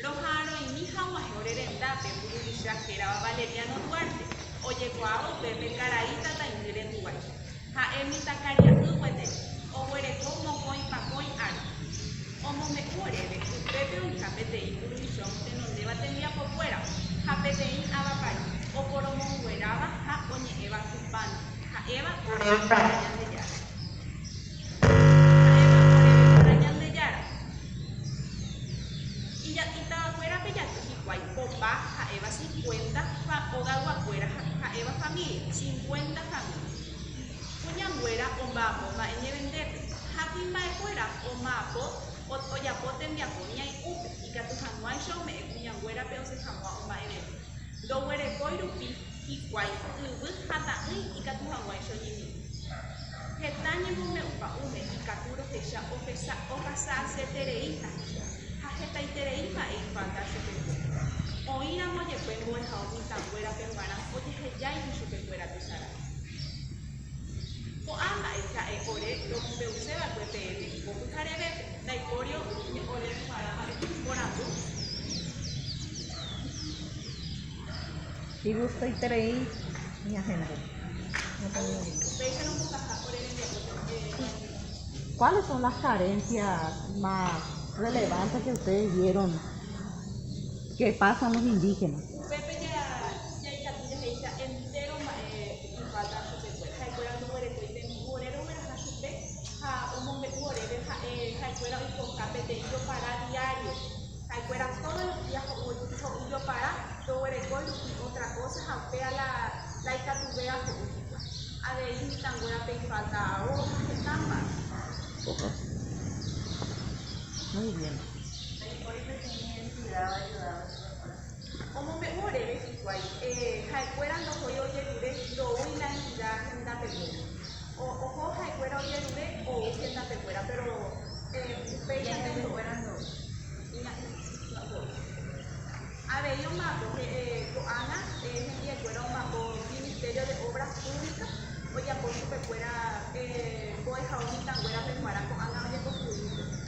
Rojaro y mi hawajeo rendape, Pururishakera, Valeriano Duarte, oye guau, Pepe Caraíta, Taingre Duarte. Ha emita caria uwete, o huereco, mocoy, pacoy, ar. Omo me curebe, Pepe un capetei, Pururishon, que nos deba tenía por fuera, Japetei, abapay, o por omo hueraba, ha oñe eva cupan, ha eva, por eva, de yara. Y ya estaba fuera pellato y guay popa a Eva 50 oga guacuera a Eva familia 50 familia puñanguera o mapo ma en vender happy ma fuera o mapo o ya poten ya ponía y upe y que tu januay show me puñanguera pero se jamua o ma en do huere coirupi y guay ubu hata y que tu januay show y Getañe me upa ume y caturo que ya o casa se tereita Hajeta itereima e infanta chupecuera. Oíra moye cuengo en jaomi tan fuera peruana, oye ya y chupecuera pesara. O ama esa e ore, lo que useba cuepe, o pujarebe, la icorio, ole para morando. Y gusto y terei, mi agente. ¿Cuáles son las carencias más relevantes que ustedes vieron que pasan los indígenas? Pepe ya ella entero y falta su secuela. Jaicuela no muere tu y morero me la chupe. Un momento morero jaicuela y con capeteillo para diario. Jaicuela todos los días con yo para todo el y otra cosa japea la icatubea con a de ahí tan buena pe falta o que tamba. Muy bien. Como me muere igual, jaicuera no soy oye dure, lo voy la entidad en la pecuera. O jaicuera oye dure o en la pecuera, pero pecha de pecuera no. A ver, yo mato que Ana es el jaicuera mato Ministerio de Obras Públicas, oye por su pecuera, voy a jaonita, güera pecuera con Ana oye construir.